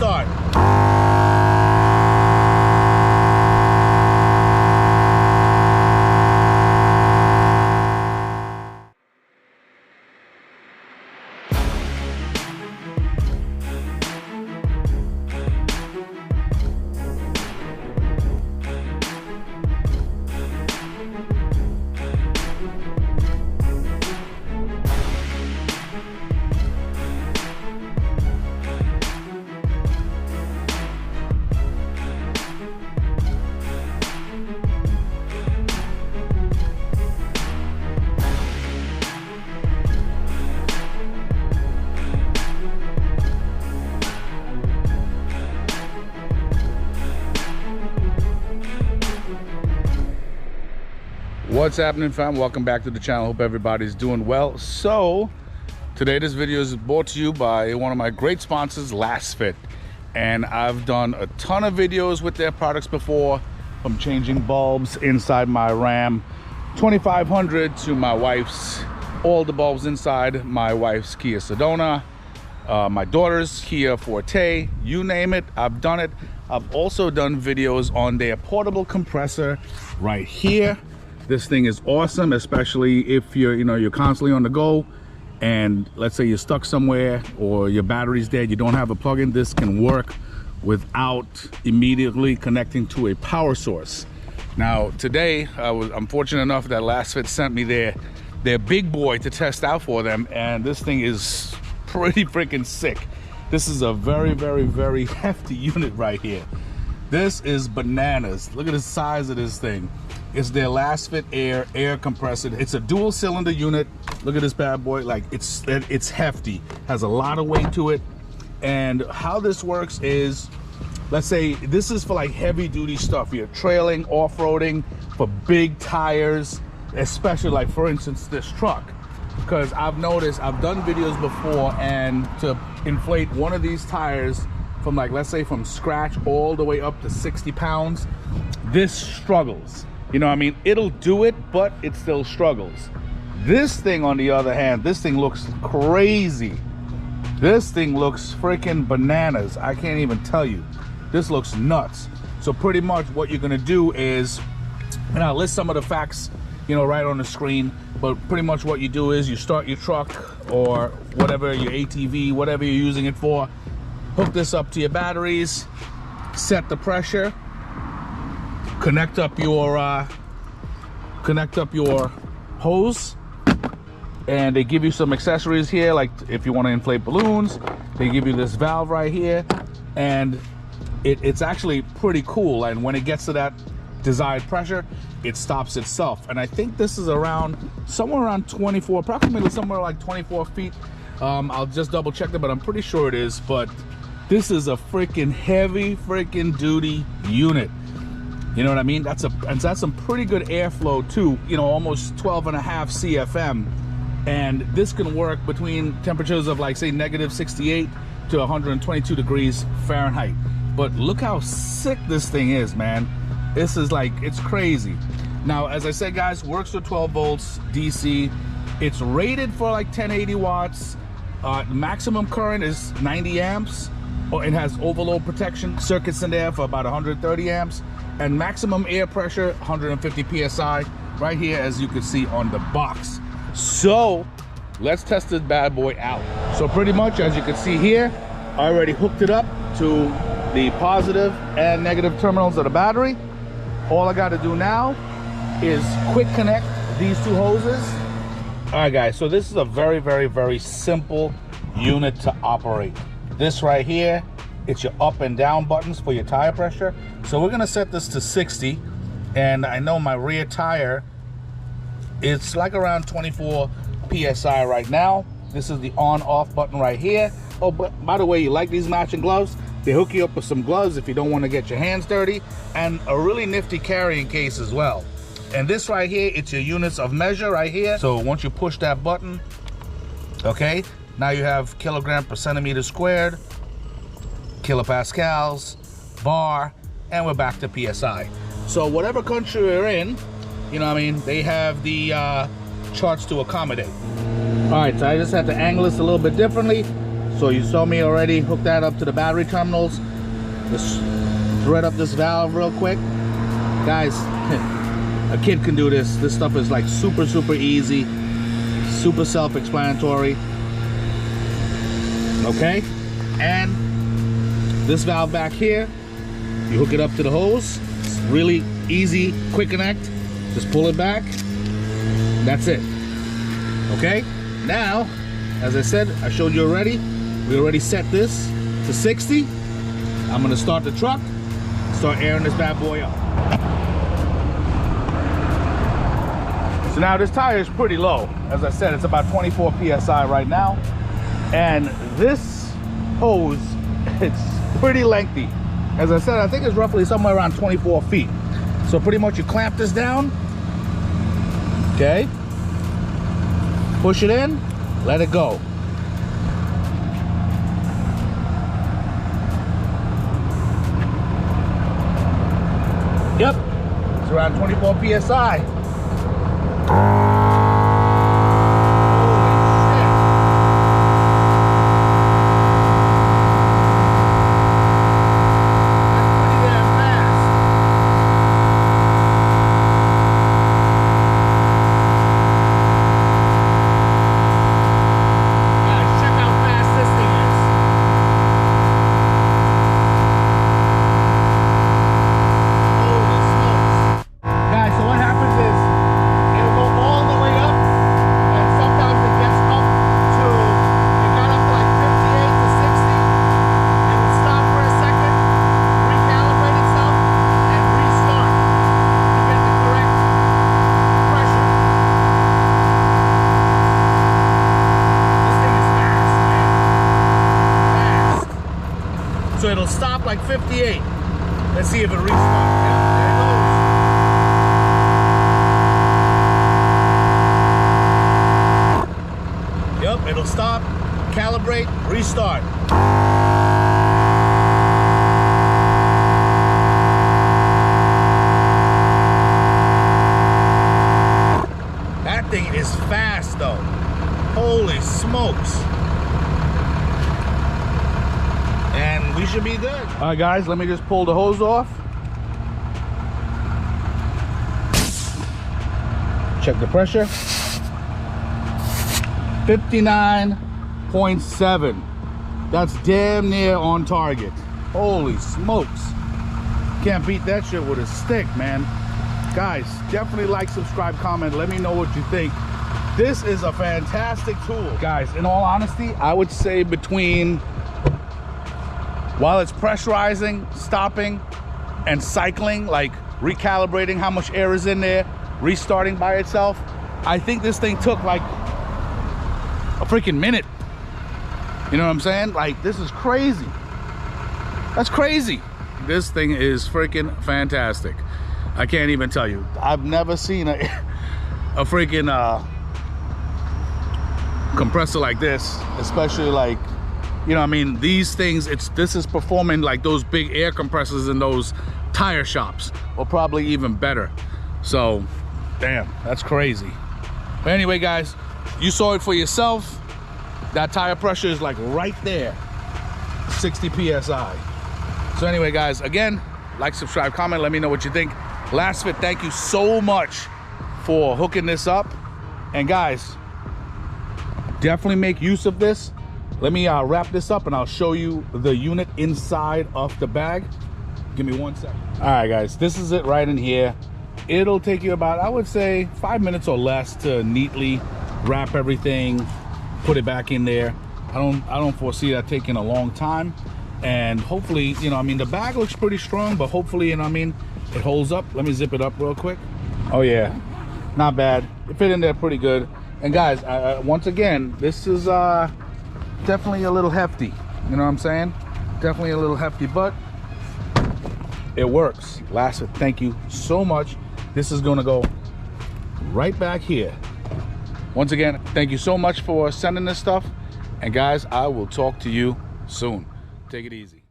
start. What's happening, fam? Welcome back to the channel. Hope everybody's doing well. So today this video is brought to you by one of my great sponsors, Lasfit, and I've done a ton of videos with their products before, from changing bulbs inside my Ram 2500 to my wife's, all the bulbs inside my wife's Kia Sedona, my daughter's Kia Forte, you name it, I've done it. I've also done videos on their portable compressor right here. This thing is awesome, especially if you're constantly on the go, and let's say you're stuck somewhere or your battery's dead, you don't have a plug-in. This can work without immediately connecting to a power source. Now today I'm fortunate enough that Lasfit sent me their big boy to test out for them, and this thing is pretty freaking sick. This is a very, very, very hefty unit right here. This is bananas. Look at the size of this thing. It's their Lasfit air compressor. It's a dual cylinder unit. Look at this bad boy. Like, it's hefty, has a lot of weight to it. And how this works is, let's say this is for like heavy duty stuff. You're trailing, off-roading, for big tires, especially like, for instance, this truck. Because I've noticed, I've done videos before, and to inflate one of these tires from, like, let's say from scratch all the way up to 60 pounds, this struggles. You know what I mean? It'll do it, but it still struggles. This thing, on the other hand, this thing looks crazy. This thing looks freaking bananas. I can't even tell you. This looks nuts. So pretty much what you're gonna do is, and I'll list some of the facts, right on the screen, but pretty much what you do is you start your truck or whatever, your ATV, whatever you're using it for, hook this up to your batteries, set the pressure, connect up your hose, and they give you some accessories here, like if you want to inflate balloons, they give you this valve right here, and it's actually pretty cool. And when it gets to that desired pressure, it stops itself. And I think this is somewhere around 24, approximately somewhere like 24 feet. I'll just double check that, but I'm pretty sure it is. But this is a freaking heavy freaking duty unit. You know what I mean? That's some pretty good airflow too, almost 12.5 CFM. And this can work between temperatures of, like, say, -68 to 122 degrees Fahrenheit. But look how sick this thing is, man. This is like, it's crazy. Now, as I said, guys, works with 12 volts DC. It's rated for like 1080 watts. Maximum current is 90 amps. It has overload protection circuits in there for about 130 amps. And maximum air pressure, 150 PSI, right here, as you can see on the box. So let's test this bad boy out. So pretty much, as you can see here, I already hooked it up to the positive and negative terminals of the battery. All I got to do now is quick connect these two hoses. All right, guys, so this is a very, very, very simple unit to operate. This right here, it's your up and down buttons for your tire pressure. So we're gonna set this to 60, and I know my rear tire, it's like around 24 PSI right now. This is the on-off button right here. Oh, but by the way, you like these matching gloves? They hook you up with some gloves if you don't want to get your hands dirty, and a really nifty carrying case as well. And this right here, it's your units of measure right here. So once you push that button, okay, now you have kilogram per centimeter squared, kilopascals, bar, and we're back to PSI. So whatever country we're in, they have the charts to accommodate. All right, so I just had to angle this a little bit differently. So you saw me already hook that up to the battery terminals. Just thread up this valve real quick. Guys, a kid can do this. This stuff is like super easy, super self-explanatory. Okay, and this valve back here, you hook it up to the hose. It's really easy, quick connect. Just pull it back. That's it. Okay, now, as I said, I showed you already, we already set this to 60. I'm gonna start the truck, start airing this bad boy up. So now this tire is pretty low. As I said, it's about 24 PSI right now. And this hose, it's pretty lengthy. As I said, I think it's roughly somewhere around 24 feet. So pretty much you clamp this down, okay? Push it in, let it go. Yep, it's around 24 PSI. So it'll stop like 58. Let's see if it restarts. Yeah, there it goes. Yep, it'll stop, calibrate, restart. That thing is fast though. Holy smokes. And we should be good. All right, guys, let me just pull the hose off. Check the pressure. 59.7. That's damn near on target. Holy smokes. Can't beat that shit with a stick, man. Guys, definitely like, subscribe, comment. Let me know what you think. This is a fantastic tool. Guys, in all honesty, I would say between, while it's pressurizing, stopping, and cycling, like recalibrating how much air is in there, restarting by itself, I think this thing took like a freaking minute. You know what I'm saying? Like, this is crazy. That's crazy. This thing is freaking fantastic. I can't even tell you. I've never seen a freaking compressor like this, especially like, you know what I mean, these things, this is performing like those big air compressors in those tire shops, or probably even better. So damn, that's crazy. But anyway, guys, you saw it for yourself. That tire pressure is like right there, 60 PSI. So anyway, guys, again, like, subscribe, comment, let me know what you think. Lasfit, thank you so much for hooking this up. And guys, definitely make use of this. Let me wrap this up and I'll show you the unit inside of the bag. Give me 1 second. All right, guys, this is it right in here. It'll take you about, I would say, 5 minutes or less to neatly wrap everything, put it back in there. I don't foresee that taking a long time. And hopefully, you know, I mean, the bag looks pretty strong, but hopefully, you know what I mean, it holds up. Let me zip it up real quick. Oh yeah, not bad. It fit in there pretty good. And guys, once again, this is definitely a little hefty. You know what I'm saying? Definitely a little hefty, but it works. Lasfit, thank you so much. This is gonna go right back here. Once again, thank you so much for sending this stuff. And guys, I will talk to you soon. Take it easy.